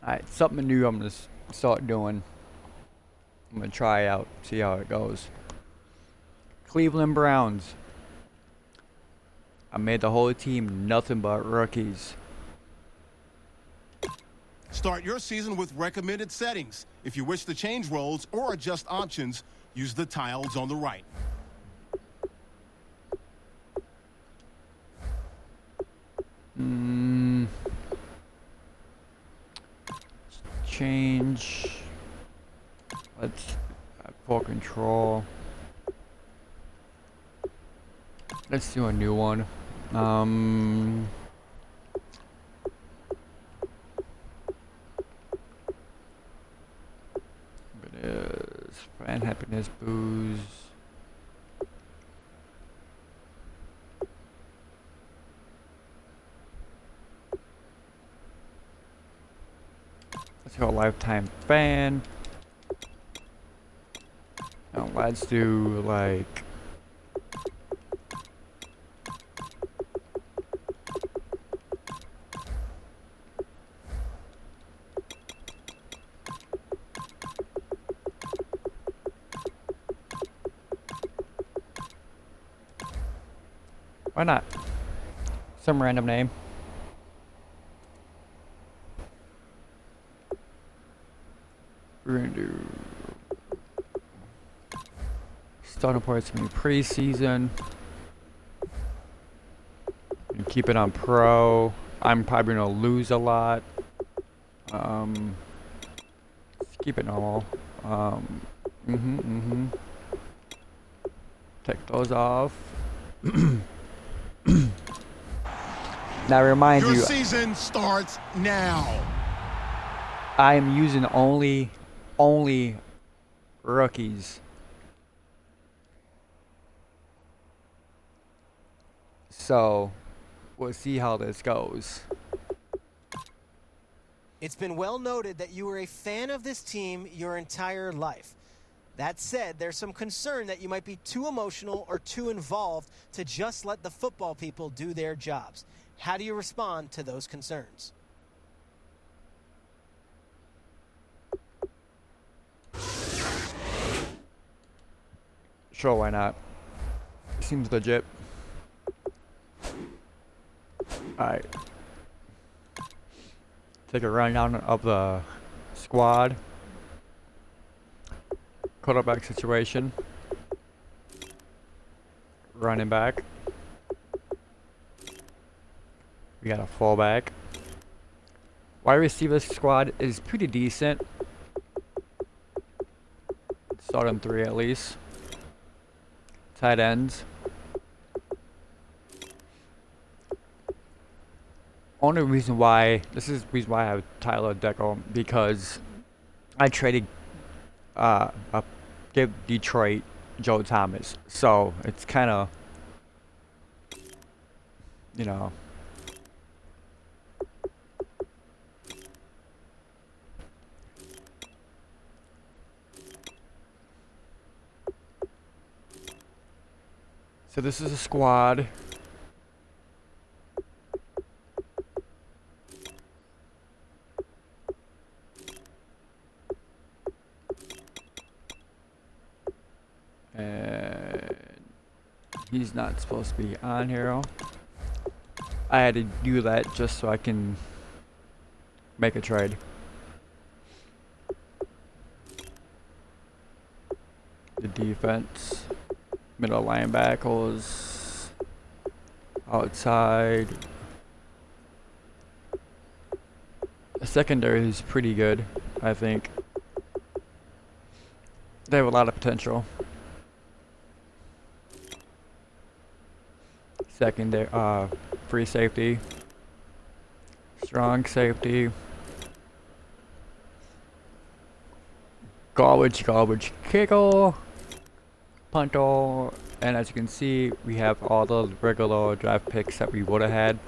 Alright, something new I'm gonna start doing. I'm gonna try out, see how it goes. Cleveland Browns. I made the whole team nothing but rookies. Start your season with recommended settings. If you wish to change roles or adjust options, use the tiles on the right. Change. Let's full control. Let's do a new one. It is fan happiness booze. Let's go lifetime fan. Now let's do like why not? Some random name. We're gonna do starting points in preseason. And keep it on pro. I'm probably gonna lose a lot. Let's keep it normal. Take those off. Now remind Your you, season starts now. I am using only rookies. So we'll see how this goes. It's been well noted that you were a fan of this team your entire life. That said, there's some concern that you might be too emotional or too involved to just let the football people do their jobs. How do you respond to those concerns? Sure, why not? Seems legit. Alright. Take a rundown of the squad. Quarterback situation. Running back. We got a fullback. Wide receiver squad is pretty decent. Start on 3 at least. Tight ends. Only reason why I have Tyler Deco, because I traded give Detroit Joe Thomas, so it's kind of, you know, so this is a squad. And he's not supposed to be on here. I had to do that just so I can make a trade. The defense, middle linebackers, outside. The secondary is pretty good, I think. They have a lot of potential. Secondary, free safety, strong safety, garbage kicker, punter, and as you can see, we have all the regular draft picks that we would have had.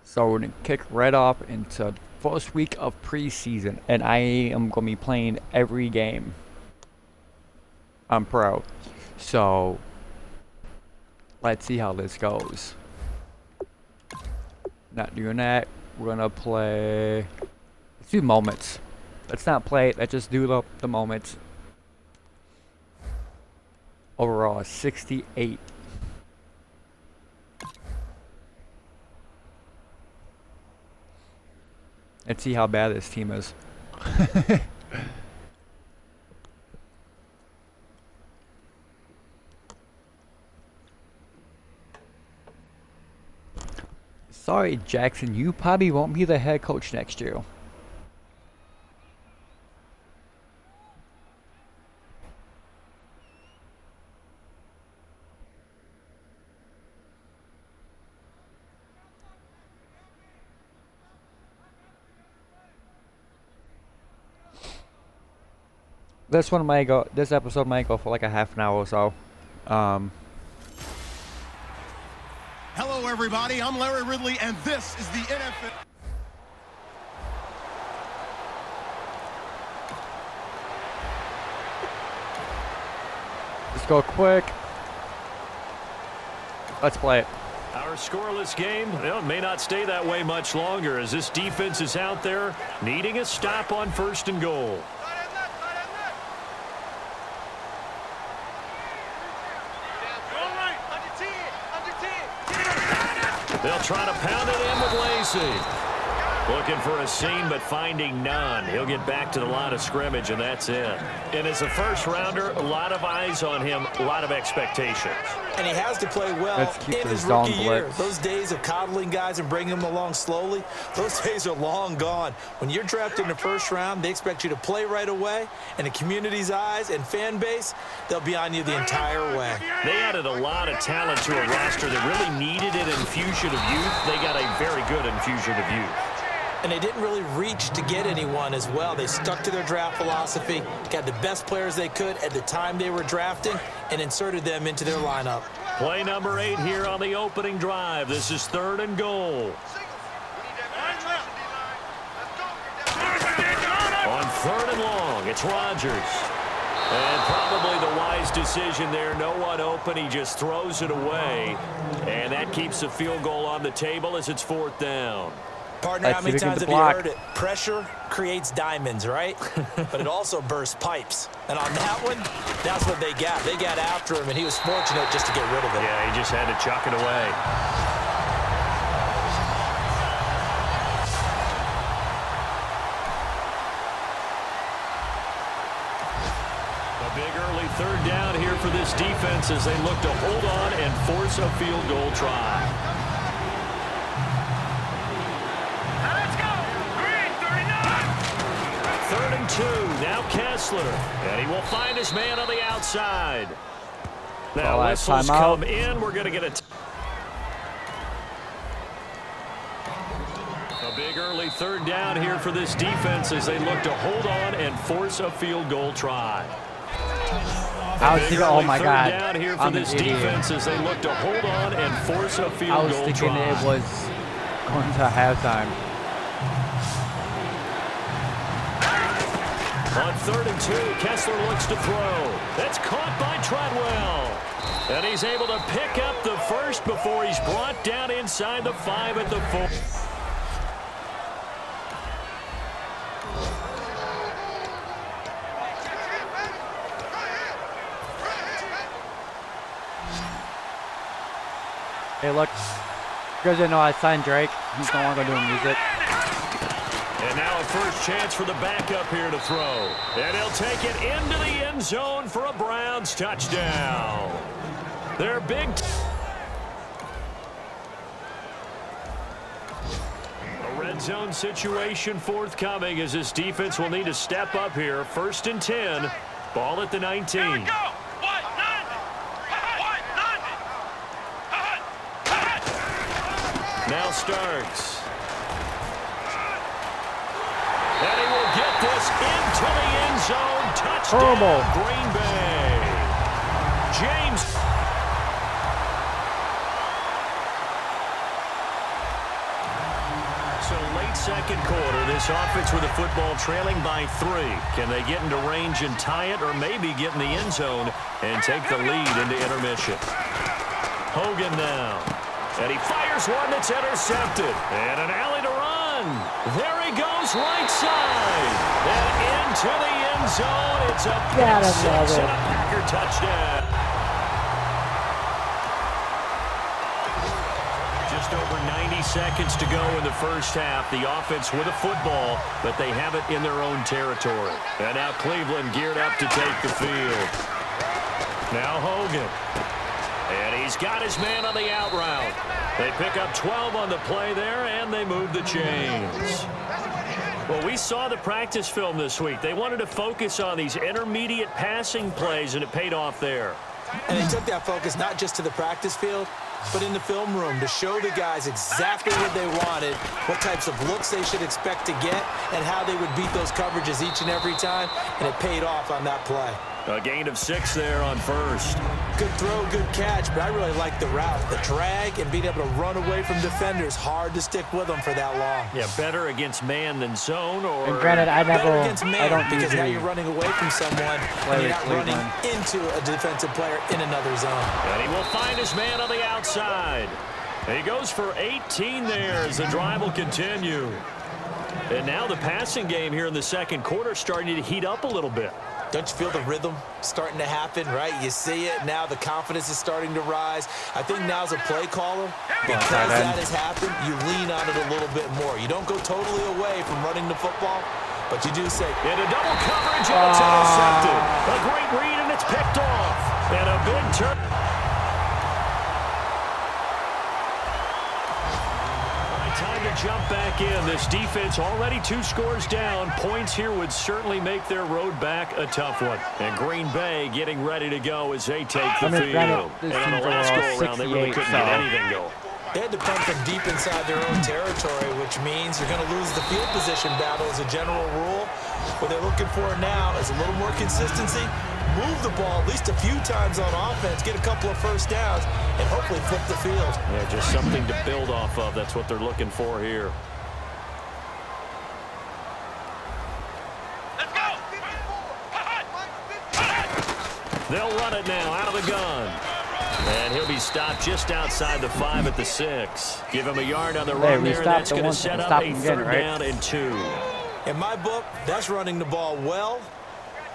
So we're gonna kick right off into first week of preseason, and I am gonna be playing every game. I'm pro, so Let's see how this goes. Not doing that. We're gonna play. Let's do moments. Let's not play. Let's just do the moments. Overall, 68. Let's see how bad this team is. Sorry, Jackson, you probably won't be the head coach next year. This episode might go for like a half an hour or so. Hello, everybody. I'm Larry Ridley, and this is the NFL. Let's go quick. Let's play it. Our scoreless game, well, it may not stay that way much longer as this defense is out there needing a stop on 1st and goal. They'll try to pound it in with Lacey. Looking for a seam, but finding none. He'll get back to the line of scrimmage, and that's it. And as a first-rounder, a lot of eyes on him, a lot of expectations. And he has to play well in his rookie year. Those days of coddling guys and bringing them along slowly, those days are long gone. When you're drafted in the 1st round, they expect you to play right away. And the community's eyes and fan base, they'll be on you the entire way. They added a lot of talent to a roster that really needed an infusion of youth. They got a very good infusion of youth. And they didn't really reach to get anyone as well. They stuck to their draft philosophy, got the best players they could at the time they were drafting, and inserted them into their lineup. Play number 8 here on the opening drive. This is 3rd and goal. On 3rd and long, it's Rodgers. And probably the wise decision there. No one open. He just throws it away. And that keeps the field goal on the table as it's 4th down. Partner, how many times have you heard it? Pressure creates diamonds, right? But it also bursts pipes. And on that one, that's what they got. They got after him, and he was fortunate just to get rid of it. Yeah, he just had to chuck it away. A big early 3rd down here for this defense as they look to hold on and force a field goal try. 3rd and 2. Now Kessler. And he will find his man on the outside. Now whistles come in. We're going to get a big early 3rd down here for this defense as they look to hold on and force a field goal try. Oh my God! Down here for this defense as they look to hold on and force a field goal try. I was thinking it was going to halftime. On 3rd and 2, Kessler looks to throw. That's caught by Treadwell. And he's able to pick up the first before he's brought down inside the 5 at the 4. Hey, look. You guys didn't know I signed Drake. He's no longer doing music. And now a first chance for the backup here to throw. And he'll take it into the end zone for a Browns touchdown. They're big. A red zone situation forthcoming as this defense will need to step up here. 1st and 10. Ball at the 19. Now Starks. And he will get this into the end zone. Touchdown, Green Bay. James. So late 2nd quarter, this offense with the football trailing by 3. Can they get into range and tie it, or maybe get in the end zone and take the lead into intermission? Hogan now. And he fires one that's intercepted. And an alley to run. There he goes, right side. And into the end zone. It's a pick six and a Packer touchdown. Just over 90 seconds to go in the first half. The offense with a football, but they have it in their own territory. And now Cleveland geared up to take the field. Now Hogan. And he's got his man on the out route. They pick up 12 on the play there, and they move the chains. Well, we saw the practice film this week. They wanted to focus on these intermediate passing plays, and it paid off there. And they took that focus not just to the practice field, but in the film room to show the guys exactly what they wanted, what types of looks they should expect to get, and how they would beat those coverages each and every time, and it paid off on that play. A gain of 6 there on first. Good throw, good catch, but I really like the route. The drag and being able to run away from defenders, hard to stick with them for that long. Yeah, better against man than zone, or... And granted, I don't because now you're running away from someone and you're not running into a defensive player in another zone. And he will find his man on the outside. And he goes for 18 there as the drive will continue. And now the passing game here in the second quarter starting to heat up a little bit. Don't you feel the rhythm starting to happen, right? You see it now. The confidence is starting to rise. I think now's a play caller. Because that has happened, you lean on it a little bit more. You don't go totally away from running the football, but you do say, into double coverage, and it's intercepted. A great read, and it's picked off. And a big turn. Time to jump back in. This defense already 2 scores down. Points here would certainly make their road back a tough one. And Green Bay getting ready to go as they take the field. And on the last go-around, they really couldn't get anything going. They had to punt from deep inside their own territory, which means you're going to lose the field position battle as a general rule. What they're looking for now is a little more consistency, move the ball at least a few times on offense, get a couple of first downs, and hopefully flip the field. Yeah, just something to build off of. That's what they're looking for here. Let's go! They'll run it now out of the gun. And he'll be stopped just outside the 5 at the 6. Give him a yard on the run there, and that's going to set up a third down and 2. In my book, that's running the ball well,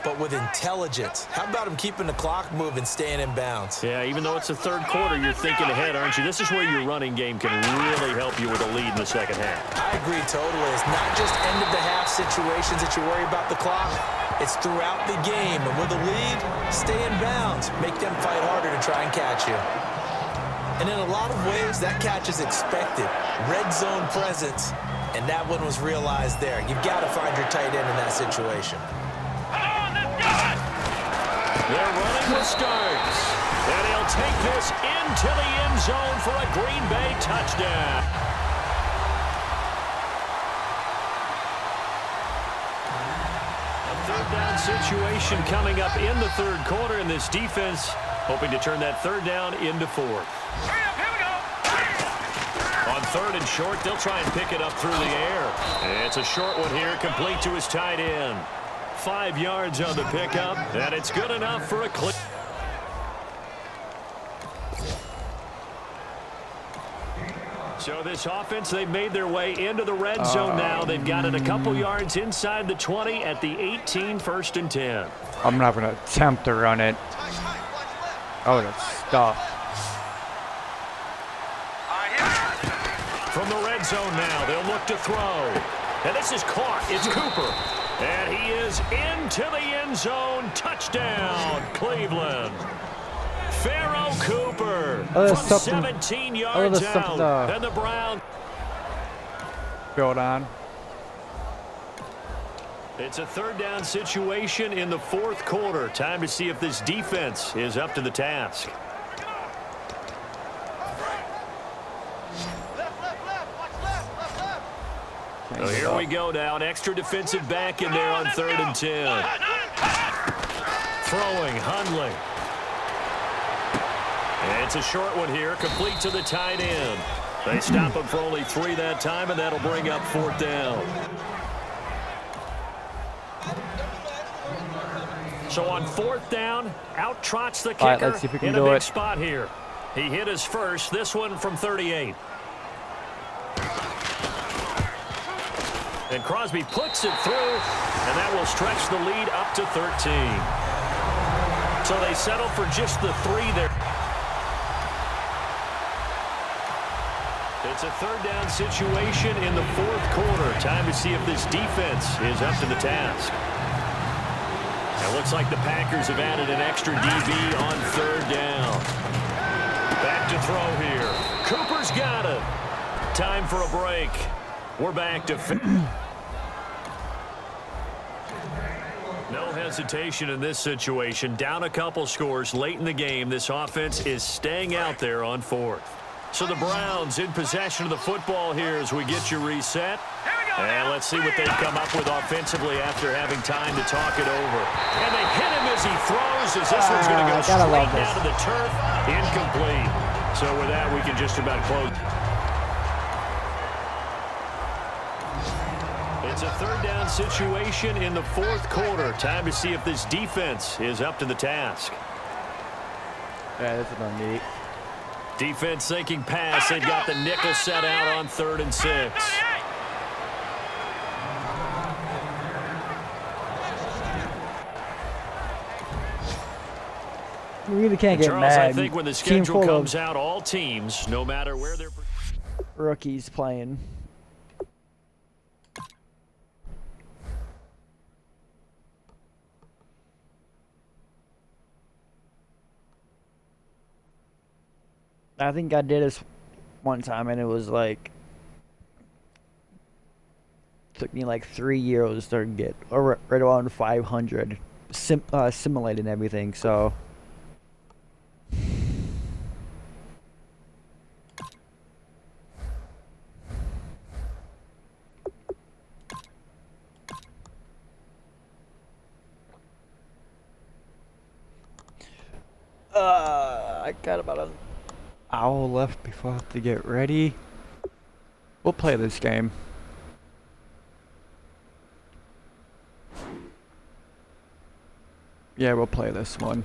but with intelligence. How about him keeping the clock moving, staying in bounds? Yeah, even though it's the third quarter, you're thinking ahead, aren't you? This is where your running game can really help you with a lead in the second half. I agree totally. It's not just end-of-the-half situations that you worry about the clock. It's throughout the game. And with a lead, stay in bounds. Make them fight harder to try and catch you. And in a lot of ways, that catch is expected. Red zone presence, and that one was realized there. You've got to find your tight end in that situation. They're running with starts. And he'll take this into the end zone for a Green Bay touchdown. A third down situation coming up in the third quarter, and this defense hoping to turn that third down into 4th. On 3rd and short, they'll try and pick it up through the air. It's a short one here, complete to his tight end. 5 yards on the pickup, and it's good enough for a clip. So this offense, they've made their way into the red zone now. They've got it a couple yards inside the 20 at the 18, 1st and 10. I'm not going to attempt to run it. Oh, that's stuff. From the red zone now, they'll look to throw. And this is caught. It's Cooper. And he is into the end zone. Touchdown, Cleveland. Pharaoh Cooper from 17 yards out. And the Browns build on. It's a third down situation in the 4th quarter. Time to see if this defense is up to the task. So here we go now. An extra defensive back in there on 3rd and 10. Throwing, Hundley. And it's a short one here, complete to the tight end. They stop him for only 3 that time, and that'll bring up 4th down. So on 4th down, out trots the kicker All right, let's see if we can in do a big it. spot here. He hit his first, this one from 38. And Crosby puts it through, and that will stretch the lead up to 13. So they settle for just the 3 there. It's a third down situation in the fourth quarter. Time to see if this defense is up to the task. It looks like the Packers have added an extra DB on third down. Back to throw here. Cooper's got it. Time for a break. We're back to... No hesitation in this situation. Down a couple scores late in the game. This offense is staying out there on fourth. So the Browns in possession of the football here as we get you reset. And let's see what they've come up with offensively after having time to talk it over. And they hit him as he throws, as this one's going to go straight down to the turf. Incomplete. So with that, we can just about close. It's a third down situation in the fourth quarter. Time to see if this defense is up to the task. Yeah, this is going to be... Defense thinking pass. They've got the nickel set out on 3rd and 6. You really can't get Charles, mad. I think when the schedule comes out, all teams, no matter where they're... Rookies playing. I think I did this one time, and it was like... took me like 3 years to get right around 500. Simulating everything, so... I got about an hour left before I have to get ready. We'll play this game. Yeah, we'll play this one.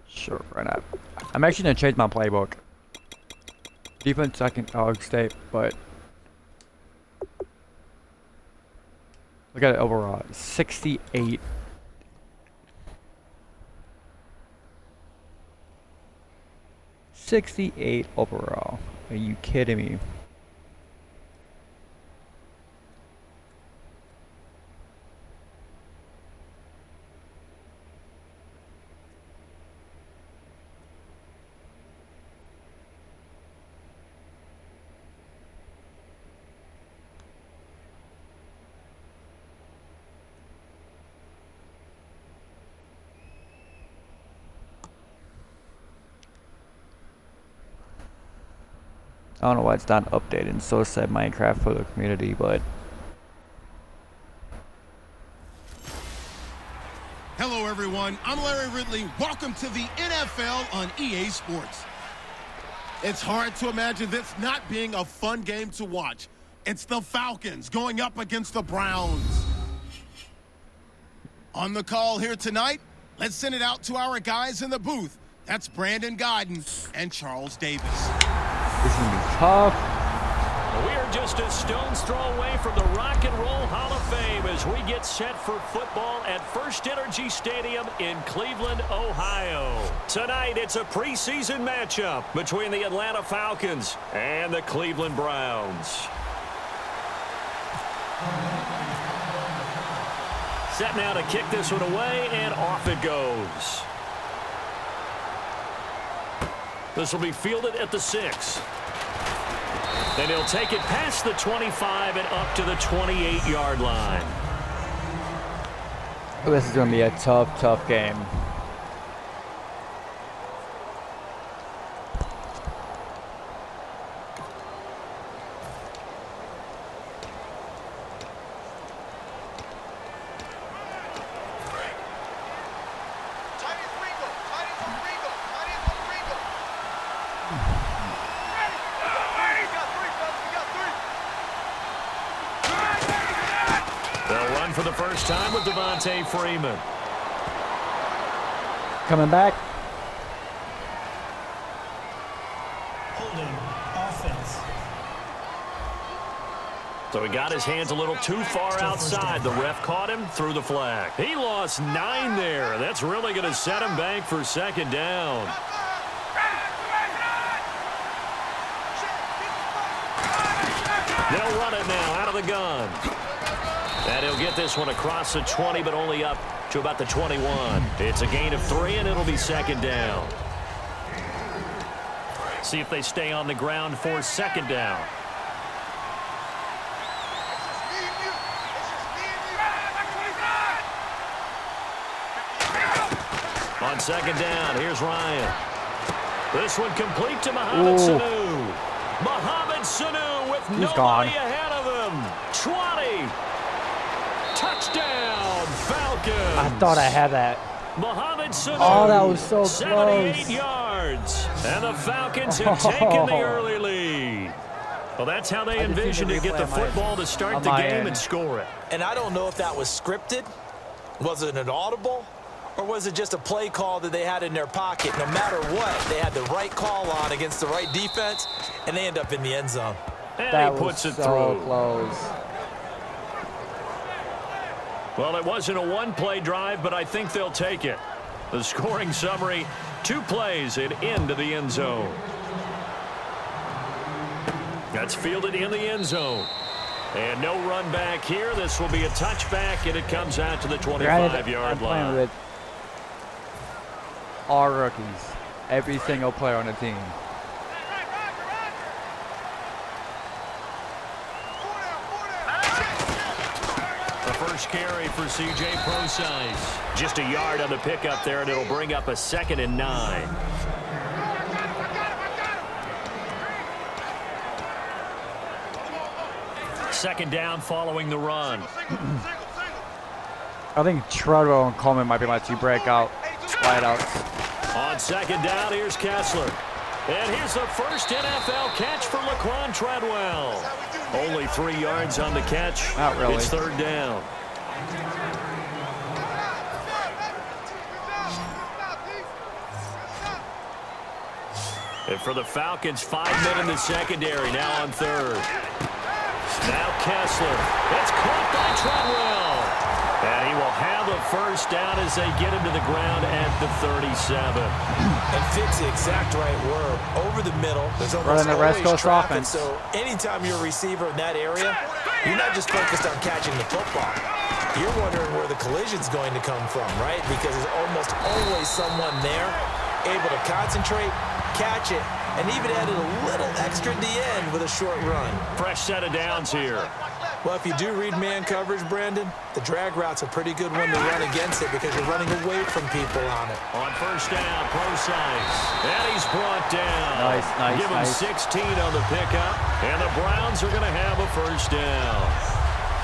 Sure, why not? I'm actually gonna change my playbook. Defense second dog state, but look at it overall. 68. 68 overall. Are you kidding me? I don't know why it's not updated. So said Minecraft for the community, but Hello, everyone. I'm Larry Ridley. Welcome to the NFL on EA Sports. It's hard to imagine this not being a fun game to watch. It's the Falcons going up against the Browns. On the call here tonight, let's send it out to our guys in the booth. That's Brandon Godden and Charles Davis. this is gonna be tough. We are just a stone's throw away from the Rock and Roll Hall of Fame as we get set for football at First Energy Stadium in Cleveland, Ohio. Tonight, it's a preseason matchup between the Atlanta Falcons and the Cleveland Browns. Set now to kick this one away, and off it goes. This will be fielded at the 6. And he'll take it past the 25 and up to the 28-yard line. This is going to be a tough game. for the first time with Devontae Freeman. Coming back. Holding offense. So he got his hands a little too far outside. The ref caught him, threw the flag. He lost 9 there. That's really going to set him back for second down. They'll run it now out of the gun. And he'll get this one across the 20, but only up to about the 21. It's a gain of 3, and it'll be second down. See if they stay on the ground for second down. On second down, here's Ryan. This one complete to Mohamed Sanu. Mohamed Sanu with nobody ahead of him. 20. Touchdown, Falcons. I thought I had that. Mohamed Sanu. Oh, that was so 78 close. yards. And the Falcons have taken the early lead. Well, that's how they envisioned to get the football to start the game and score it. And I don't know if that was scripted. Was it an audible? Or was it just a play call that they had in their pocket? No matter what, they had the right call on against the right defense, and they end up in the end zone. And That he puts was it so through. close. Well, it wasn't a one-play drive, but I think they'll take it. The scoring summary, 2 plays and into the end zone. That's fielded in the end zone. And no run back here. This will be a touchback, and it comes out to the 25-yard line. With all rookies. Every single player on the team. The first carry for C.J. Prosise. Just a yard on the pickup there, and it'll bring up a 2nd and 9. Second down following the run. I think Treadwell and Coleman might be my 2 breakout wideouts. On second down, here's Kessler. And here's the first NFL catch for Laquan Treadwell. Only 3 yards on the catch. Not really. It's third down. And for the Falcons, 5 men in the secondary, now on third. Now Kessler. It's caught by Treadwell. And he will have a first down as they get him to the ground at the 37. And fits the exact right word. Over the middle. There's almost Running the West always Coast traffic. offense. So anytime you're a receiver in that area, you're not just focused on catching the football. You're wondering where the collision's going to come from, right? Because there's almost always someone there able to concentrate, catch it, and even added a little extra at the end with a short run. Fresh set of downs here. Well, if you do read man coverage, Brandon, the drag route's a pretty good one to run against it because you're running away from people on it. On first down, Prosise. And he's brought down. Nice, Give him 16 on the pickup. And the Browns are going to have a first down.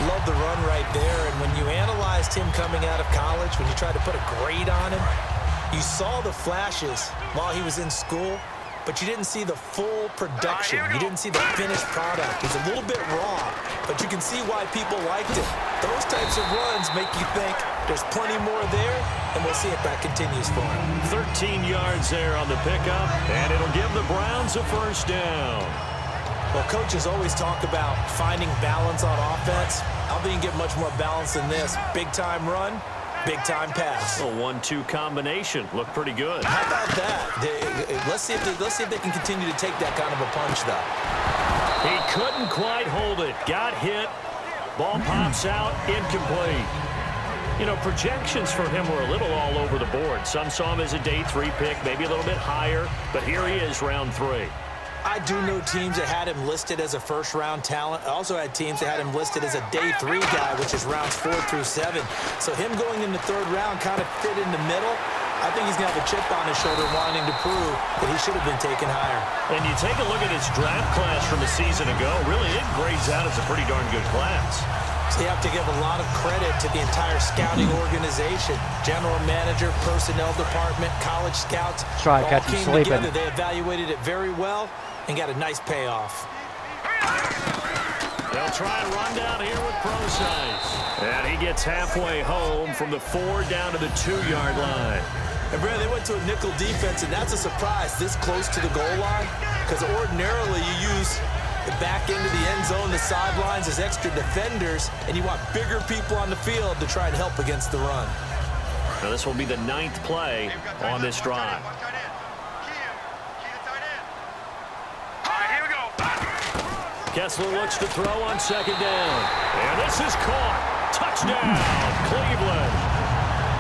Love the run right there. And when you analyzed him coming out of college, when you tried to put a grade on him, you saw the flashes while he was in school, but you didn't see the full production. You didn't see the finished product. He's a little bit raw, but you can see why people liked it. Those types of runs make you think there's plenty more there, and we'll see if that continues for him. 13 yards there on the pickup, and it'll give the Browns a first down. Well, coaches always talk about finding balance on offense. I don't think you can get much more balance than this. Big-time run, big-time pass. A 1-2 combination. Looked pretty good. How about that? Let's see if they can continue to take that kind of a punch, though. He couldn't quite hold it. Got hit. Ball pops out. Incomplete. You know, projections for him were a little all over the board. Some saw him as a day 3 pick, maybe a little bit higher. But here he is, round 3. I do know teams that had him listed as a first-round talent. I also had teams that had him listed as a day 3 guy, which is rounds 4 through 7. So him going in the 3rd round kind of fit in the middle. I think he's going to have a chip on his shoulder wanting to prove that he should have been taken higher. And you take a look at his draft class from a season ago, really it grades out as a pretty darn good class. So you have to give a lot of credit to the entire scouting organization. General manager, personnel department, college scouts. Try to catch him sleeping. They evaluated it very well and got a nice payoff. They'll try and run down here with Procise. And he gets halfway home from the 4 down to the 2-yard line. And, Brad, they went to a nickel defense, and that's a surprise this close to the goal line, because ordinarily you use the back end of the end zone, the sidelines as extra defenders, and you want bigger people on the field to try and help against the run. Now this will be the 9th play on this drive. Kessler looks to throw on 2nd down. And this is caught. Touchdown, Cleveland.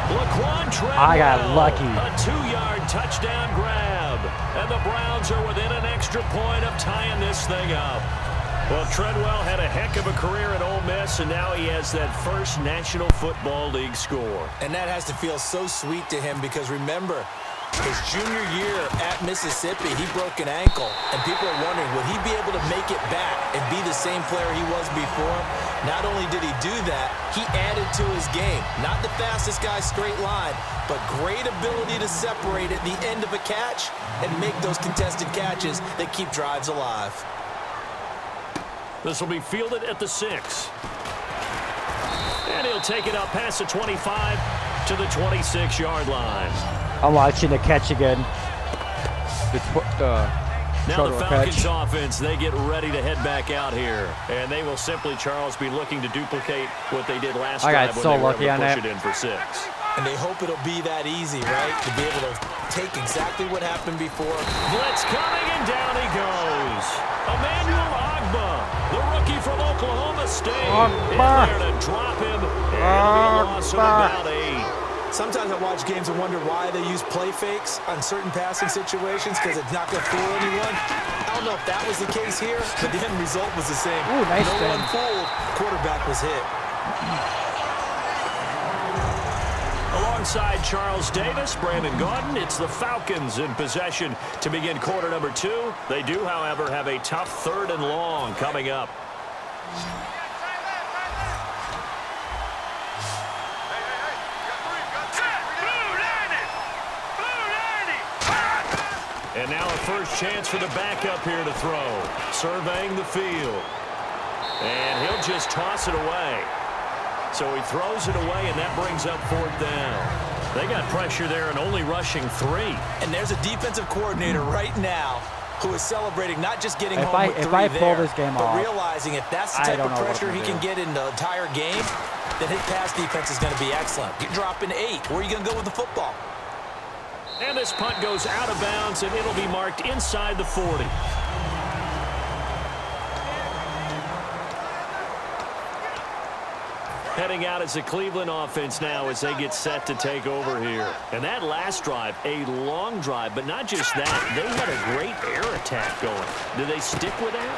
Laquan Treadwell. I got lucky. A 2-yard touchdown grab. And the Browns are within an extra point of tying this thing up. Well, Treadwell had a heck of a career at Ole Miss, and now he has that first National Football League score. And that has to feel so sweet to him because, remember, his junior year at Mississippi, he broke an ankle, and people are wondering, would he be able to make it back and be the same player he was before? Not only did he do that, he added to his game. Not the fastest guy straight line, but great ability to separate at the end of a catch and make those contested catches that keep drives alive. This will be fielded at the 6. And he'll take it up past the 25 to the 26-yard line. I'm watching the catch again. Now the Falcons offense, they get ready to head back out here. And they will simply, Charles, be looking to duplicate what they did last drive when they were able to push it in for 6. And they hope it'll be that easy, right? To be able to take exactly what happened before. Blitz coming, and down he goes. Emmanuel Agba, the rookie from Oklahoma State. In there to drop him. And a loss of about 8. Sometimes I watch games and wonder why they use play fakes on certain passing situations because it's not going to fool anyone. I don't know if that was the case here, but the end result was the same. Ooh, nice no spin. one fooled. Quarterback was hit. Alongside Charles Davis, Brandon Gaudin, it's the Falcons in possession to begin quarter number 2. They do, however, have a tough 3rd and long coming up. And now a first chance for the backup here to throw. Surveying the field. And he'll just toss it away. So he throws it away, and that brings up 4th down. They got pressure there and only rushing 3. And there's a defensive coordinator right now who is celebrating not just getting home with 3 if I pull this game but off, realizing if that's the type of pressure he can get in the entire game, then his pass defense is going to be excellent. You're dropping 8. Where are you going to go with the football? And this punt goes out of bounds, and it'll be marked inside the 40. Heading out as the Cleveland offense now as they get set to take over here. And that last drive, a long drive, but not just that. They had a great air attack going. Do they stick with that?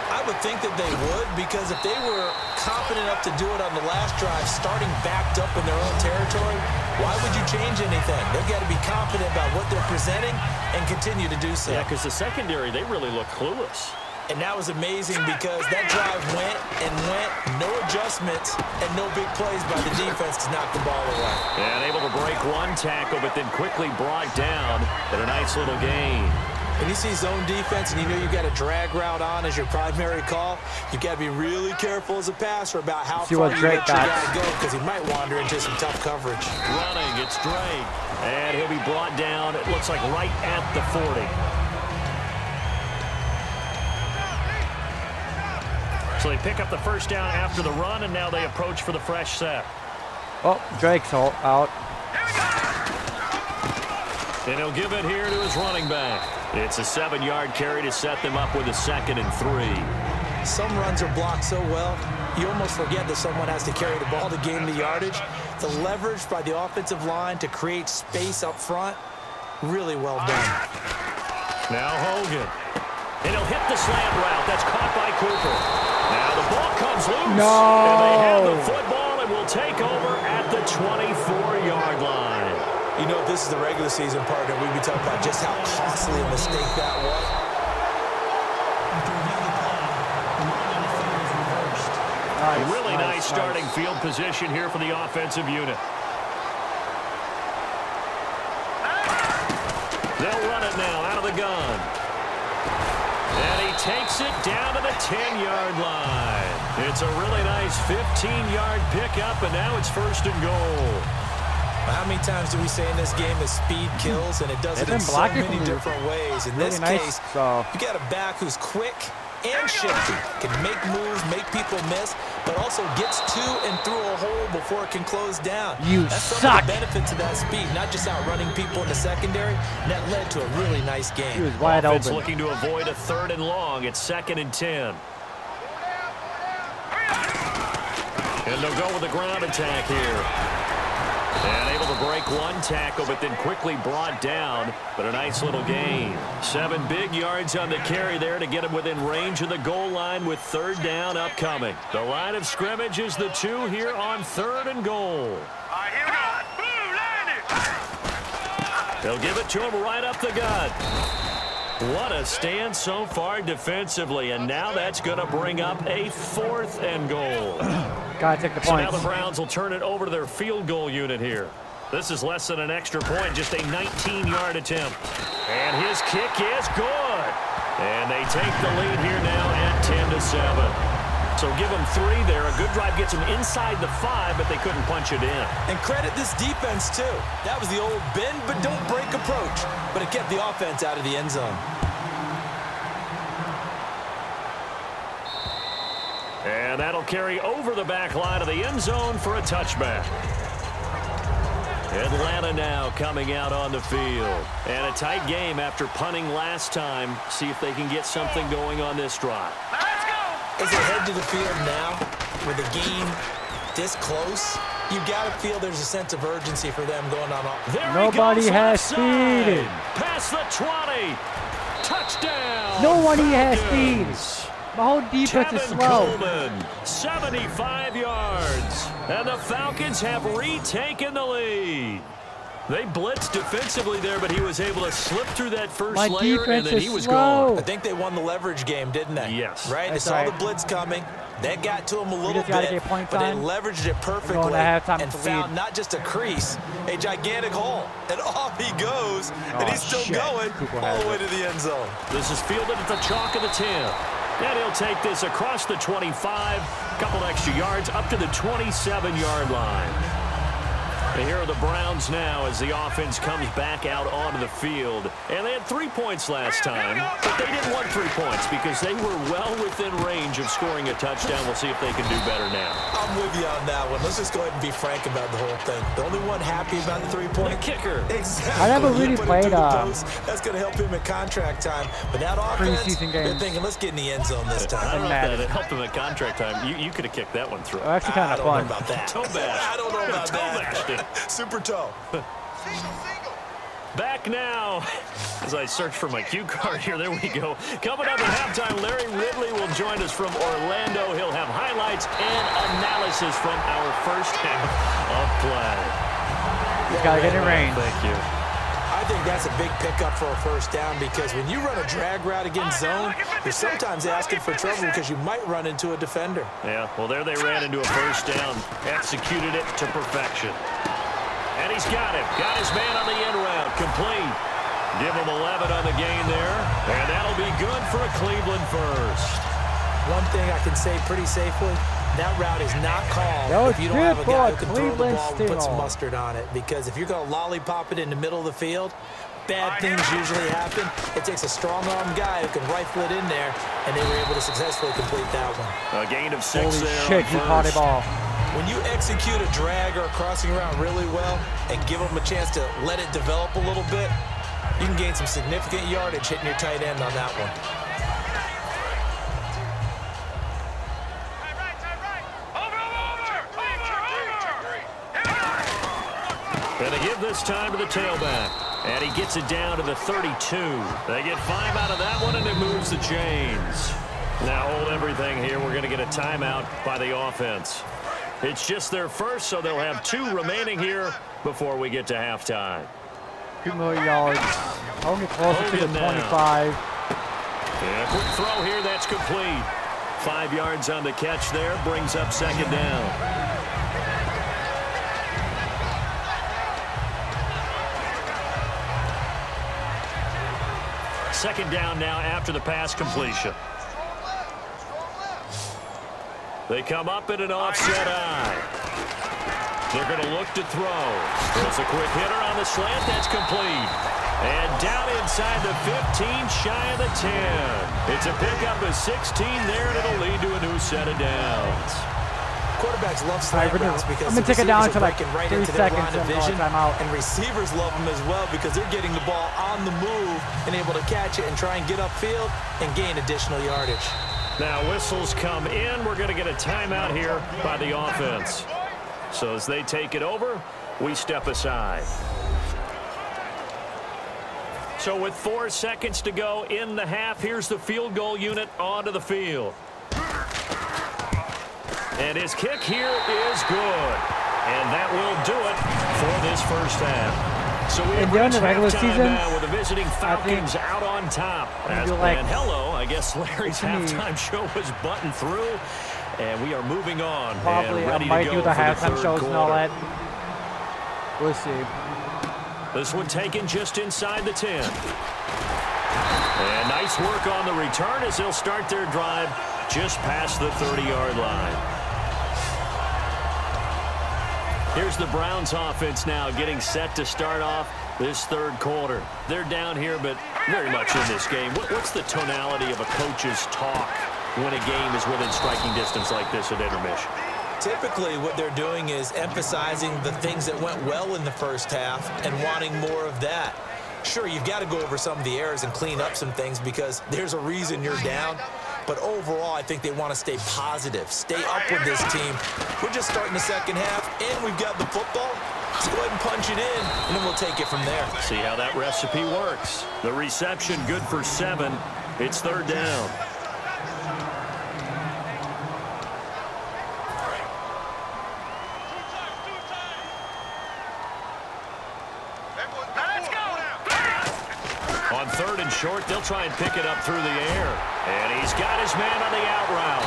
I would think that they would, because if they were confident enough to do it on the last drive, starting backed up in their own territory, why would you change anything? They've got to be confident about what they're presenting and continue to do so. Yeah, because the secondary, they really look clueless. And that was amazing because that drive went and went, no adjustments, and no big plays by the defense to knock the ball away. And able to break one tackle, but then quickly brought down at a nice little gain. When you see zone defense and you know you've got a drag route on as your primary call, you've got to be really careful as a passer about how far you got to go because he might wander into some tough coverage. Running, it's Drake. And he'll be brought down, it looks like right at the 40. So they pick up the first down after the run, and now they approach for the fresh set. Oh, Drake's out. And he'll give it here to his running back. It's a 7-yard carry to set them up with a 2nd and 3. Some runs are blocked so well, you almost forget that someone has to carry the ball to gain the yardage. The leverage by the offensive line to create space up front, really well done. Now Hogan. And he'll hit the slant route. That's caught by Cooper. Now the ball comes loose. No! And they have the football and will take over at the 24-yard line. You know, if this is the regular season partner, we'd be talking about just how costly a mistake that was. A really nice starting field position here for the offensive unit. They'll run it now out of the gun. And he takes it down to the 10-yard line. It's a really nice 15-yard pickup, and now it's 1st and goal. How many times do we say in this game that speed kills, and it does it in so many different ways. In this case, you got a back who's quick and shifty, can make moves, make people miss, but also gets to and through a hole before it can close down. That's some of the benefits of that speed, not just outrunning people in the secondary, and that led to a really nice game. He was wide open. Looking to avoid a 3rd and long. It's 2nd and 10. And they'll go with the ground attack here. And able to break one tackle, but then quickly brought down. But a nice little gain. 7 big yards on the carry there to get him within range of the goal line with 3rd down upcoming. The line of scrimmage is the 2 here on 3rd and goal. They'll give it to him right up the gut. What a stand so far defensively, and now that's going to bring up a 4th and goal. Gotta take the So points. now the Browns will turn it over to their field goal unit here. This is less than an extra point, just a 19-yard attempt. And his kick is good. And they take the lead here now at 10-7. So give them 3 there. A good drive gets them inside the 5, but they couldn't punch it in. And credit this defense, too. That was the old bend but don't break approach. But it kept the offense out of the end zone. And that'll carry over the back line of the end zone for a touchback. Atlanta now coming out on the field. And a tight game after punting last time. See if they can get something going on this drive. As they head to the field now, with the game this close, you got to feel there's a sense of urgency for them going on. Nobody has speed. Past the 20. Touchdown. Nobody has speed. The whole defense is slow. Coleman, 75 yards. And the Falcons have retaken the lead. They blitzed defensively there, but he was able to slip through that first layer, and then he was gone. I think they won the leverage game, didn't they? Yes. Right? They saw the blitz coming. That got to him a little bit, but they leveraged it perfectly and found not just a crease, a gigantic hole. And off he goes, and he's still going all the way to the end zone. This is fielded at the chalk of the 10. And he'll take this across the 25, couple extra yards up to the 27-yard line. And here are the Browns now as the offense comes back out onto the field. And they had 3 points last time, but they didn't want 3 points because they were well within range of scoring a touchdown. We'll see if they can do better now. I'm with you on that one. Let's just go ahead and be frank about the whole thing. The only one happy about the 3-point kicker. Exactly. I never really played that's going to help him at contract time. But that offense, they're thinking, let's get in the end zone this time. I don't know if that helped him at contract time. You could have kicked that one through. Actually kind of fun. I don't know about that. Toe bash. I don't know about that. Super toe. Back now, as I search for my cue card here, there we go. Coming up at halftime, Larry Ridley will join us from Orlando. He'll have highlights and analysis from our first half of play. He's got to get in range. Thank you. I think that's a big pickup for a first down because when you run a drag route against zone, you're sometimes asking for trouble because you might run into a defender. Yeah, well, there they ran into a first down, executed it to perfection. And he's got it. Got his man on the end route. Complete. Give him 11 on the gain there. And that'll be good for a Cleveland first. One thing I can say pretty safely, that route is not called if you don't have a guy who can throw the ball and put some mustard on it. Because if you're going to lollipop it in the middle of the field, bad things usually happen. It takes a strong-arm guy who can rifle it in there, and they were able to successfully complete that one. A gain of 6 Holy there. Shit, he caught a ball. When you execute a drag or a crossing route really well and give them a chance to let it develop a little bit, you can gain some significant yardage hitting your tight end on that one. And they give this time to the tailback. And he gets it down to the 32. They get 5 out of that one, and it moves the chains. Now hold everything here. We're going to get a timeout by the offense. It's just their first, so they'll have 2 remaining here before we get to halftime. 2 more yards. Only closer to the 25. And a quick throw here. That's complete. 5 yards on the catch there. Brings up 2nd down. Second down now after the pass completion. They come up in an offset eye. They're going to look to throw. There's a quick hitter on the slant. That's complete. And down inside the 15, shy of the 10. It's a pickup of 16 there, and it'll lead to a new set of downs. Quarterbacks love slant routes because I'm going to take it down to like right 3 into their line seconds of vision, and I'm out. and receivers love them as well because they're getting the ball on the move and able to catch it and try and get upfield and gain additional yardage. Now whistles come in. We're going to get a timeout here by the offense. So as they take it over, we step aside. So with 4 seconds to go in the half, here's the field goal unit onto the field. And his kick here is good. And that will do it for this first half. So we have during the regular halftime season, now with the visiting Falcons out on top. And hello, I guess Larry's halftime show was buttoned through. And we are moving on. Probably and ready I might to go do the for halftime third shows and all quarter. that. We'll see. This one taken just inside the 10. And nice work on the return as they'll start their drive just past the 30-yard line. Here's the Browns offense now getting set to start off this third quarter. They're down here, but very much in this game. What's the tonality of a coach's talk when a game is within striking distance like this at intermission? Typically, what they're doing is emphasizing the things that went well in the first half and wanting more of that. Sure, you've got to go over some of the errors and clean up some things because there's a reason you're down. But overall, I think they want to stay positive, stay up with this team. We're just starting the second half, and we've got the football. Let's go ahead and punch it in, and then we'll take it from there. See how that recipe works. The reception good for 7. It's third down. On third and short, they'll try and pick it up through the air. And he's got his man on the out route.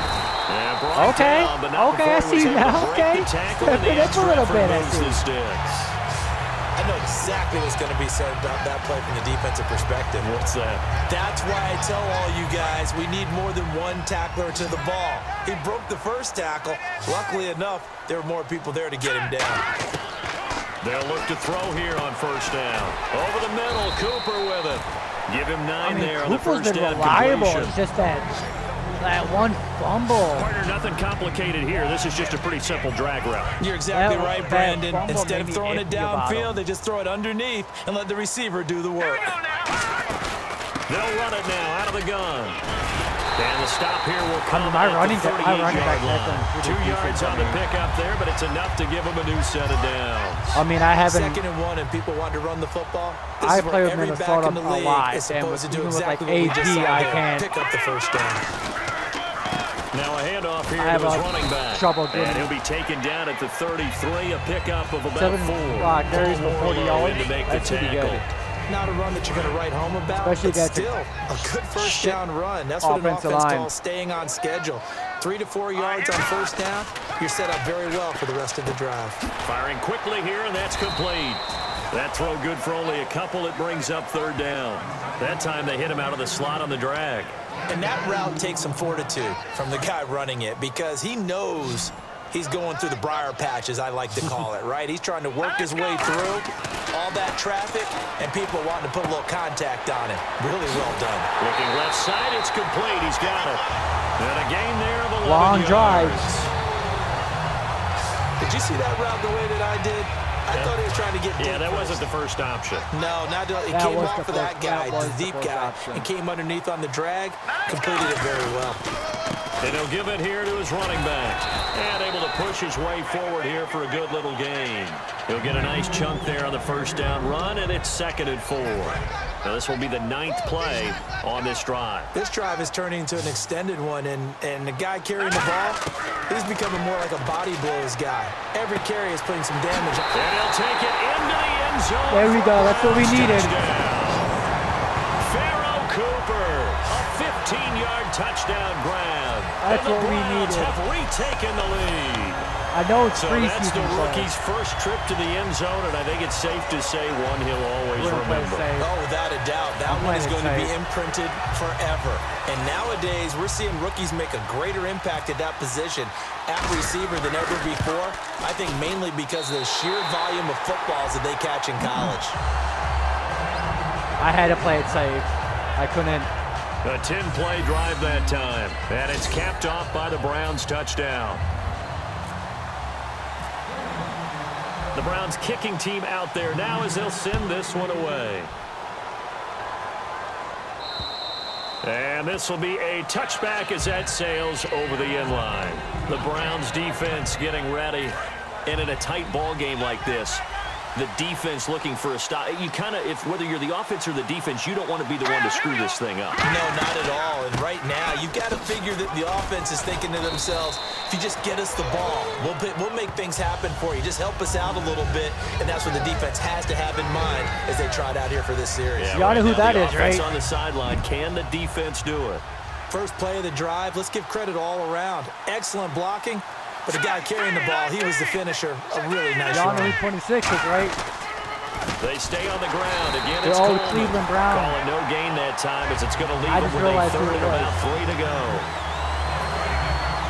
And brought down, but not I before he see was able now. to break the tackle, and the That's a little extra bit, effort I moves see. the sticks. I know exactly what's going to be said about that play from the defensive perspective. What's that? That's why I tell all you guys we need more than one tackler to the ball. He broke the first tackle. Luckily enough, there were more people there to get him down. They'll look to throw here on first down. Over the middle, Cooper with it. Give him 9 there on the Cooper's first been down reliable. completion. It's just that one fumble. Partner, nothing complicated here. This is just a pretty simple drag route. You're exactly That right, Brandon. fumble Instead made of me throwing it iffy about downfield, him. they just throw it underneath and let the receiver do the work. They'll run it now out of the gun. And the stop here will come my at running the back 38-yard line. that's 2 pretty yards decent on for the me. pickup there, but it's enough to give them a new set of downs. I mean, I haven't. Second and 1, and people want to run the football. This I is where play with every Minnesota back in the a league lot, is and supposed to do even with, exactly like, what we just AD, saw I there. can't. Pick up the first down. Now a handoff here I have to his a running back. trouble And getting he'll be taken down at the 33, a pickup of about 7 4. carries for 40 yards. To make That's the pretty tackle. good. Not a run that you're going to write home about, Especially but against still a good first down run. That's what an offensive offense line. calls staying on schedule. 3 to 4 yards on first down, you're set up very well for the rest of the drive. Firing quickly here, and that's complete. That throw good for only a couple. It brings up third down. That time they hit him out of the slot on the drag. And that route takes some fortitude from the guy running it because he knows he's going through the briar patch, as I like to call it, right? He's trying to work his way through all that traffic and people wanting to put a little contact on him. Really well done. Looking left side, it's complete. He's got it. And a gain there of 11 Long yards. drives. Did you see that route the way that I did? I thought he was trying to get deep. Yeah, that first. wasn't the first option. No, not it That came was off the of that first- guy, that was the the deep first guy, option. and came underneath on the drag, completed it very well. And he'll give it here to his running back. And able to push his way forward here for a good little gain. He'll get a nice chunk there on the first down run, and it's 2nd and 4. Now this will be the 9th play on this drive. This drive is turning into an extended one, and the guy carrying the ball, he's becoming more like a body blows guy. Every carry is putting some damage on. And he'll take it into the end zone. There we go. That's what we needed. Pharaoh Cooper, a 15-yard touchdown grab. That's and the what we Browns needed. have retaken the lead. I know it's So preseason. that's the but rookie's first trip to the end zone, and I think it's safe to say one he'll always we're gonna play remember. safe. Oh, without a doubt. That I'm one is playing going to be safe. imprinted forever. And nowadays, we're seeing rookies make a greater impact at that position at receiver than ever before. I think mainly because of the sheer volume of footballs that they catch in college. I had to play it safe. I couldn't. A 10-play drive that time, and it's capped off by the Browns' touchdown. The Browns kicking team out there now as they'll send this one away. And this will be a touchback as that sails over the end line. The Browns defense getting ready. And in a tight ball game like this, the defense looking for a stop. You kind of, whether you're the offense or the defense, you don't want to be the one to screw this thing up. No, not at all. And right now, you've got to figure that the offense is thinking to themselves, if you just get us the ball, we'll make things happen for you. Just help us out a little bit. And that's what the defense has to have in mind as they trot out here for this series. Yeah, Y'all know who that the is, offense right? on the sideline. Can the defense do it? First play of the drive, let's give credit all around. Excellent blocking, but the guy carrying the ball, he was the finisher. A really nice Y'all know run. who 26 is, right? They stay on the ground. Again, They're it's all Coleman. Cleveland Browns. Calling no gain that time as it's going to leave I them just with a realized who third it and was. about 3 to go.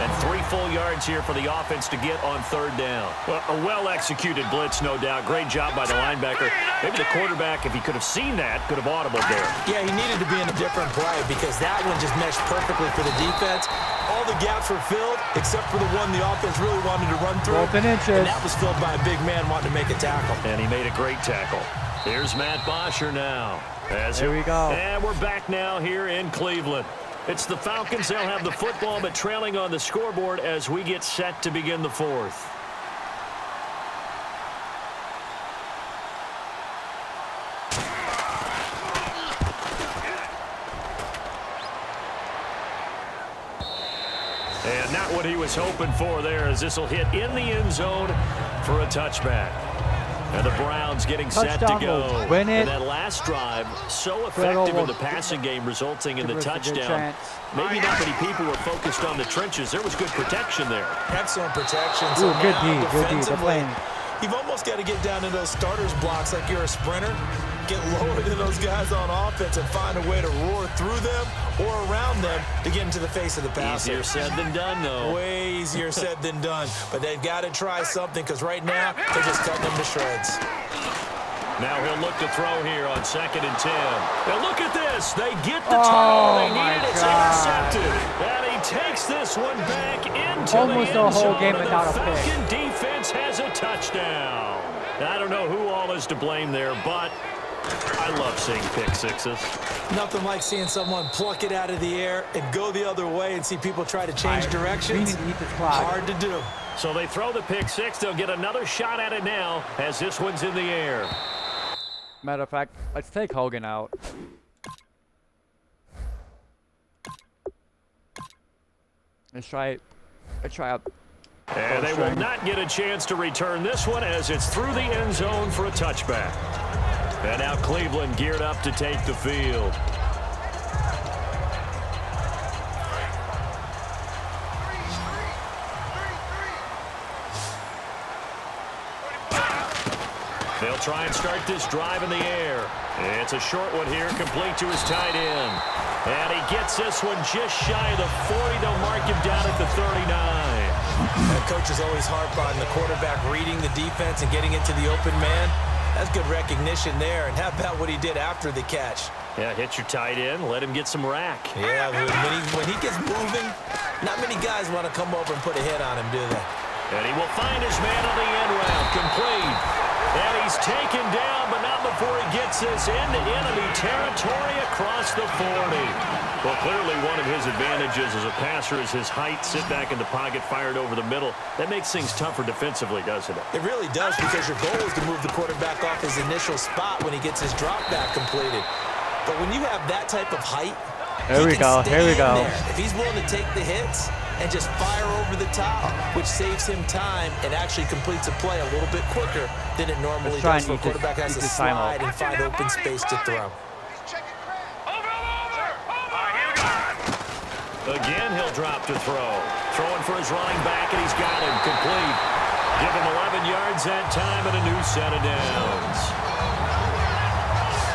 And 3 full yards here for the offense to get on third down. Well, a well-executed blitz, no doubt. Great job by the linebacker. Maybe the quarterback, if he could have seen that, could have audibled there. Yeah, he needed to be in a different play because that one just meshed perfectly for the defense. All the gaps were filled except for the one the offense really wanted to run through. 12 inches. And that was filled by a big man wanting to make a tackle. And he made a great tackle. Here's Matt Bosher now. There we go. And we're back now here in Cleveland. It's the Falcons. They'll have the football, but trailing on the scoreboard as we get set to begin the fourth. And not what he was hoping for there, as this will hit in the end zone for a touchback. And the Browns getting set to Touchdown go. will win it. And that last drive, so effective in the passing game, resulting in the Give us a good touchdown. chance. Maybe not many people were focused on the trenches. There was good protection there. Excellent protection. Ooh, So good now, D, good D. They're defensively, playing. you've almost got to get down to those starters blocks like you're a sprinter. Get lower than those guys on offense and find a way to roar through them or around them to get into the face of the passer. Easier said than done, though. Way easier said than done. But they've got to try something because right now they're just cutting them to shreds. Now he'll look to throw here on 2nd and 10. Now look at this. They get the turnover they my needed. It's God. intercepted. And he takes this one back into Almost the the end whole zone, game and without the a pick. Falcon defense has a touchdown. I don't know who all is to blame there, but I love seeing pick sixes. Nothing like seeing someone pluck it out of the air and go the other way and see people try to change We directions. need to eat this clock. Hard to do. So they throw the pick six. They'll get another shot at it now as this one's in the air. Matter of fact, let's take Hogan out. Let's try it. Let's try out. And they will not get a chance to return this one as it's through the end zone for a touchback. And now Cleveland geared up to take the field. They'll try and start this drive in the air. It's a short one here, complete to his tight end. And he gets this one just shy of the 40. They'll mark him down at the 39. Coaches always harp on the quarterback reading the defense and getting it to the open man. That's good recognition there. And how about what he did after the catch? Yeah, hit your tight end, let him get some rack. Yeah, when he gets moving, not many guys want to come over and put a hit on him, do they? And he will find his man on the end route, complete. And he's taken down, but not before he gets this into enemy territory across the 40. Well, clearly one of his advantages as a passer is his height. Sit back in the pocket, fired over the middle. That makes things tougher defensively, doesn't it? It really does, because your goal is to move the quarterback off his initial spot when he gets his drop back completed. But when you have that type of height, Here we go. Here we go. If he's willing to take the hits and just fire over the top, which saves him time and actually completes a play a little bit quicker than it normally does. So a quarterback has to slide and find open space to throw. Again, he'll drop to throw. Throwing for his running back, and he's got him. Complete. Give him 11 yards that time and a new set of downs.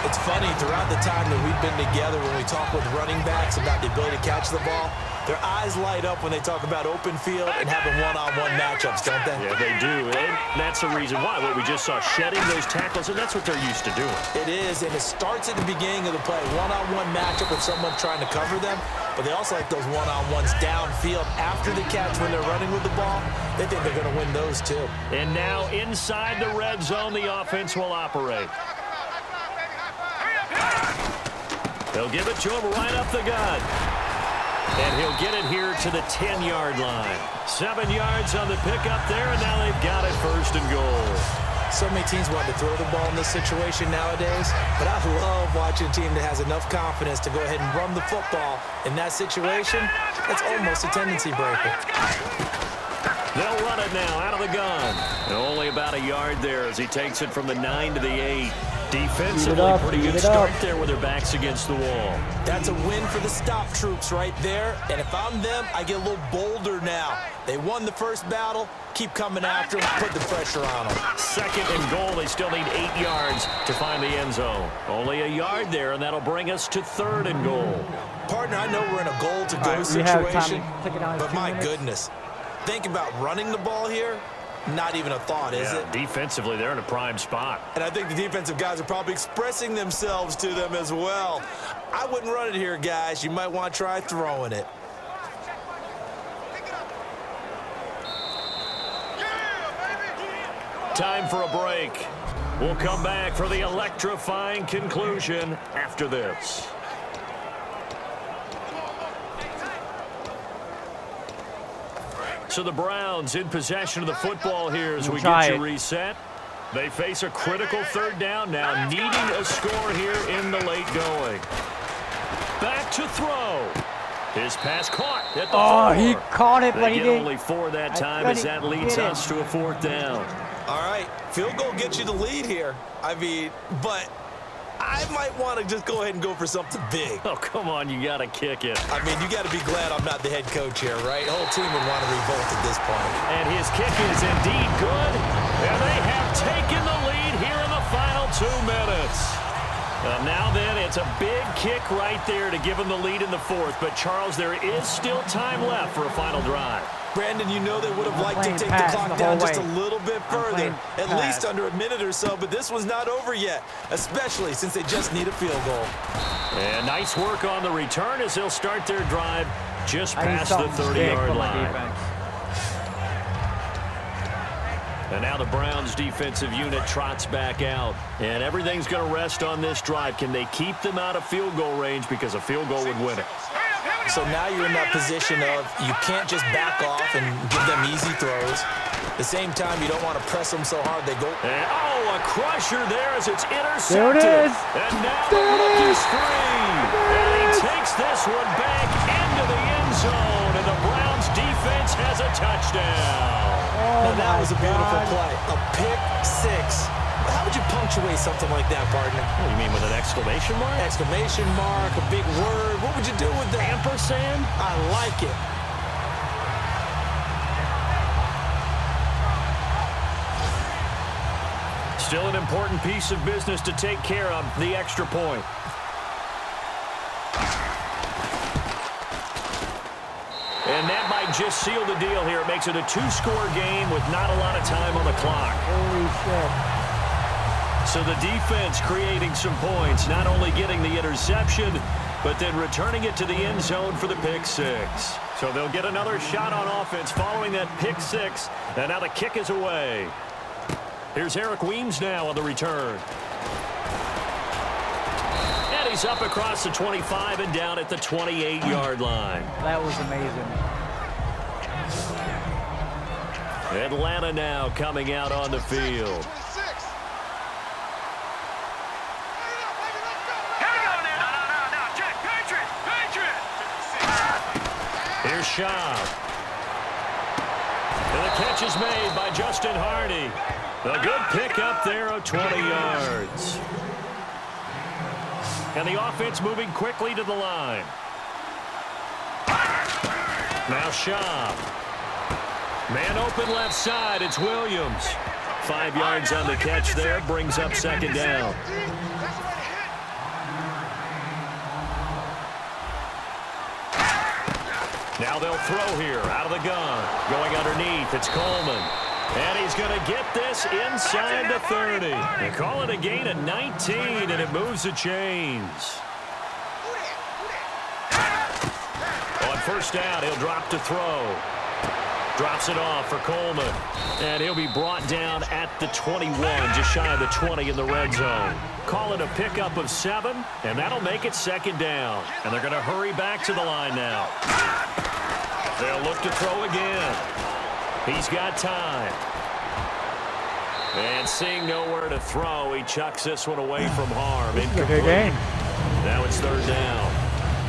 It's funny, throughout the time that we've been together, when we talk with running backs about the ability to catch the ball, their eyes light up when they talk about open field and having one-on-one matchups, don't they? Yeah, they do. And that's the reason why. What we just saw, shedding those tackles, and that's what they're used to doing. It is, and it starts at the beginning of the play. One-on-one matchup with someone trying to cover them, but they also like those one-on-ones downfield after the catch when they're running with the ball. They think they're going to win those, too. And now inside the red zone, the offense will operate. They'll give it to him right up the gut. And he'll get it here to the 10-yard line. 7 yards on the pickup there, and now they've got it first and goal. So many teams want to throw the ball in this situation nowadays, but I love watching a team that has enough confidence to go ahead and run the football in that situation. That's almost a tendency breaker. They'll run it now out of the gun. And only about a yard there as he takes it from the 9 to the 8. Defensively, pretty good start there with their backs against the wall. That's a win for the stop troops right there. And if I'm them, I get a little bolder now. They won the first battle. Keep coming after them. Put the pressure on them. Second and goal. They still need 8 yards to find the end zone. Only a yard there, and that'll bring us to 3rd and goal. Partner, I know we're in a goal-to-go situation, but my goodness. Think about running the ball here. Not even a thought, is it? Defensively, they're in a prime spot. And I think the defensive guys are probably expressing themselves to them as well. I wouldn't run it here, guys. You might want to try throwing it. Time for a break. We'll come back for the electrifying conclusion after this. So the Browns in possession of the football here as we get you reset. They face a critical 3rd down now, needing a score here in the late going. Back to throw. His pass caught at the 4. He caught it, but he didn't. Only 4 that time as that leads us to a 4th down. All right, field goal gets you the lead here. I mean, but I might want to just go ahead and go for something big. Oh, come on, you got to kick it. I mean, you got to be glad I'm not the head coach here, right? The whole team would want to revolt at this point. And his kick is indeed good. And they have taken the lead here in the final 2 minutes. Now then, it's a big kick right there to give them the lead in the 4th. But, Charles, there is still time left for a final drive. Brandon, you know they would have liked to take the clock down just a little bit further, at least under a minute or so, but this one's not over yet, especially since they just need a field goal. And nice work on the return as they'll start their drive just past the 30-yard line. And now the Browns defensive unit trots back out. And everything's going to rest on this drive. Can they keep them out of field goal range? Because a field goal would win it. So now you're in that position of you can't just back off and give them easy throws. At the same time, you don't want to press them so hard they go. And, a crusher there as it's intercepted. There it is. And now the rookie's free. And he takes this one back into the end zone. And the Browns defense has a touchdown. Now that was a beautiful play. A pick 6. How would you punctuate something like that, partner? What do you mean, with an exclamation mark? Exclamation mark, a big word. What would you do with that? Ampersand? I like it. Still an important piece of business to take care of, the extra point. And that might just seal the deal here. It makes it a 2-score game with not a lot of time on the clock. Holy shit. So the defense creating some points, not only getting the interception, but then returning it to the end zone for the pick 6. So they'll get another shot on offense following that pick 6. And now the kick is away. Here's Eric Weems now on the return. And he's up across the 25 and down at the 28-yard line. That was amazing. Atlanta now coming out on the field. Here's Shaw. And the catch is made by Justin Hardy. A good pick up there of 20 yards. And the offense moving quickly to the line. Now Schaub. Man open left side. It's Williams. 5 yards on the catch there. Brings up second down. Now they'll throw here out of the gun. Going underneath. It's Coleman. And he's going to get this inside the 30. They call it a gain of 19, and it moves the chains. On first down, he'll drop to throw. Drops it off for Coleman. And he'll be brought down at the 21, just shy of the 20 in the red zone. Call it a pickup of 7, and that'll make it second down. And they're going to hurry back to the line now. They'll look to throw again. He's got time. And seeing nowhere to throw, he chucks this one away from harm. Incomplete. Now it's third down.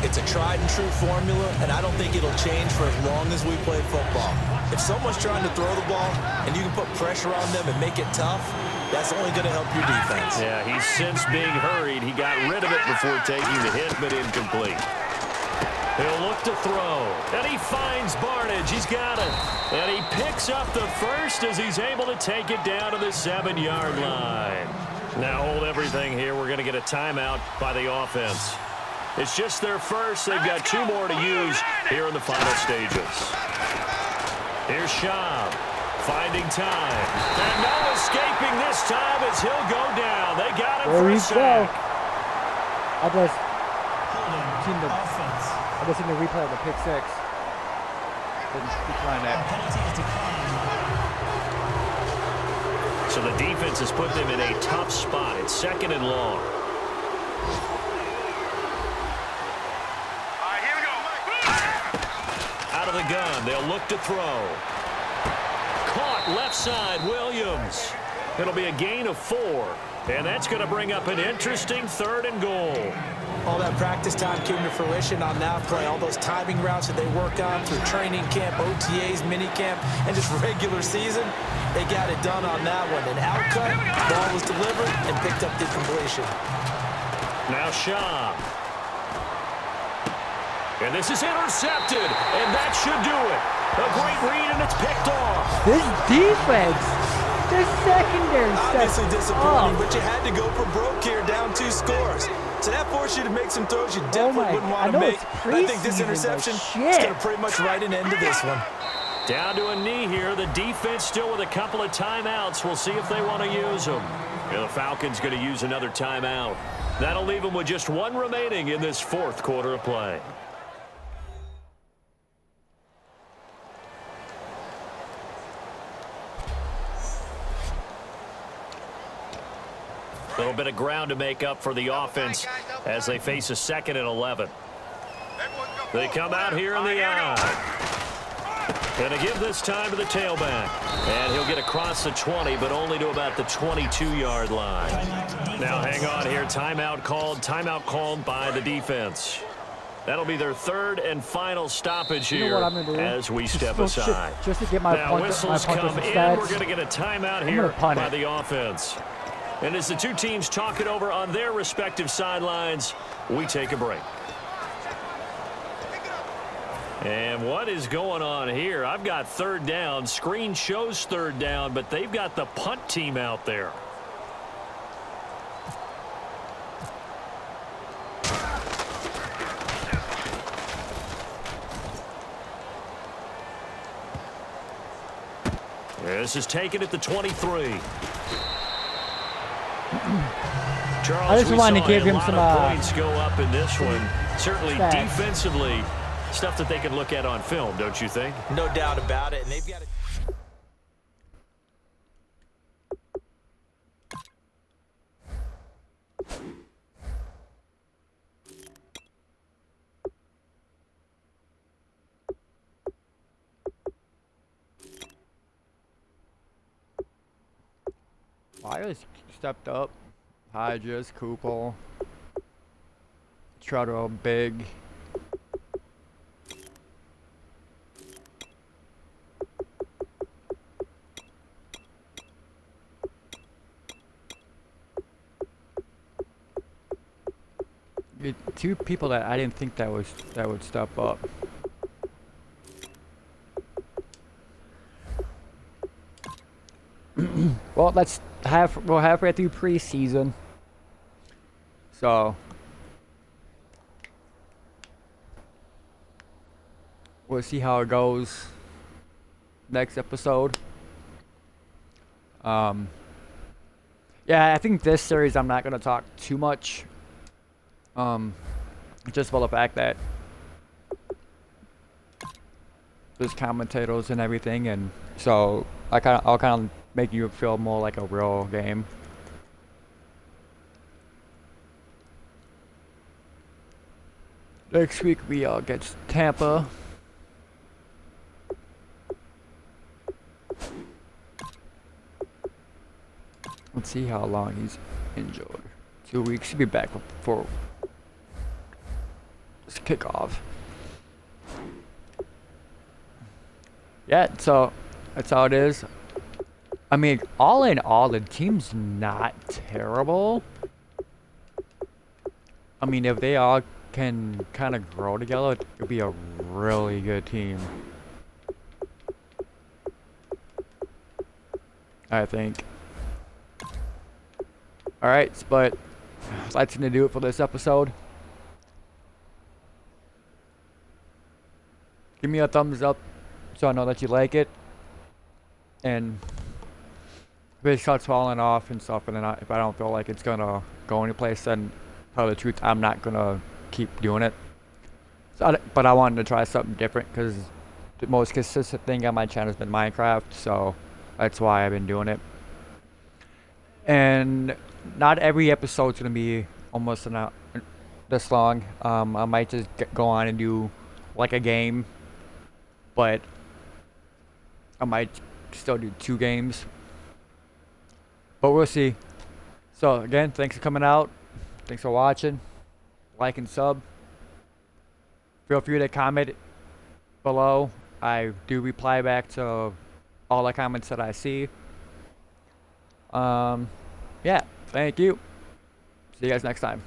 It's a tried and true formula, and I don't think it'll change for as long as we play football. If someone's trying to throw the ball and you can put pressure on them and make it tough, that's only going to help your defense. Yeah, he's since being hurried. He got rid of it before taking the hit, but incomplete. He'll look to throw, and he finds Barnage. He's got it. And he picks up the first as he's able to take it down to the 7-yard line. Now hold everything here. We're going to get a timeout by the offense. It's just their first. They've got 2 more to use here in the final stages. Here's Schaub finding time. And no escaping this time as he'll go down. They got him for a sack. I just seen the replay of the pick 6. Didn't decline that. So the defense has put them in a tough spot. It's second and long. Out of the gun, they'll look to throw. Caught left side, Williams. It'll be a gain of 4. And that's going to bring up an interesting 3rd and goal. All that practice time came to fruition on that play. All those timing routes that they work on through training camp, OTAs, minicamp, and just regular season, they got it done on that one. An outcut, ball was delivered, and picked up the completion. Now Schaub. And this is intercepted, and that should do it. A great read, and it's picked off. This defense, the secondary obviously disappointing, but you had to go for broke here, down 2 scores. So that forced you to make some throws you definitely wouldn't want to make. I think this interception is going to pretty much write an end to this one. Down to a knee here. The defense still with a couple of timeouts. We'll see if they want to use them. And the Falcons going to use another timeout. That'll leave them with just 1 remaining in this 4th quarter of play. A little bit of ground to make up for the offense as they face a 2nd and 11. They come out here in the eye. Going to give this time to the tailback. And he'll get across the 20, but only to about the 22-yard line. Now hang on here. Timeout called by the defense. That'll be their 3rd and final stoppage here as we step aside. Just to get my now whistles come in. We're going to get a timeout here by the offense. And as the 2 teams talk it over on their respective sidelines, we take a break. And what is going on here? I've got 3rd down. Screen shows 3rd down, but they've got the punt team out there. This is taken at the 23. Charles, I just wanted to give him some points go up in this one. Certainly defensively, stuff that they can look at on film, don't you think? No doubt about it. And they've got Myers stepped up. Hodges, Cooper, Trotter, big. Two people that I didn't think that would step up. Well, we're halfway through preseason. So we'll see how it goes next episode. Yeah, I think this series I'm not gonna talk too much. Just for the fact that there's commentators and everything, and so I'll kind of make you feel more like a real game. Next week we get Tampa. Let's see how long he's injured. 2 weeks. He'll be back for this kickoff. Yeah, so that's how it is. I mean, all in all, the team's not terrible. I mean, if they all can kind of grow together, it'll be a really good team, I think. Alright, but that's gonna do it for this episode. Give me a thumbs up so I know that you like it. And if it starts falling off and stuff, and then if I don't feel like it's gonna go anyplace, then tell the truth, I'm not gonna keep doing it. So, but I wanted to try something different because the most consistent thing on my channel has been Minecraft, so that's why I've been doing it. And not every episode's gonna be almost this long. I might just go on and do like a game, but I might still do 2 games. But we'll see. So again, thanks for coming out. Thanks for watching. Like and sub. Feel free to comment below. I do reply back to all the comments that I see. Yeah, thank you. See you guys next time.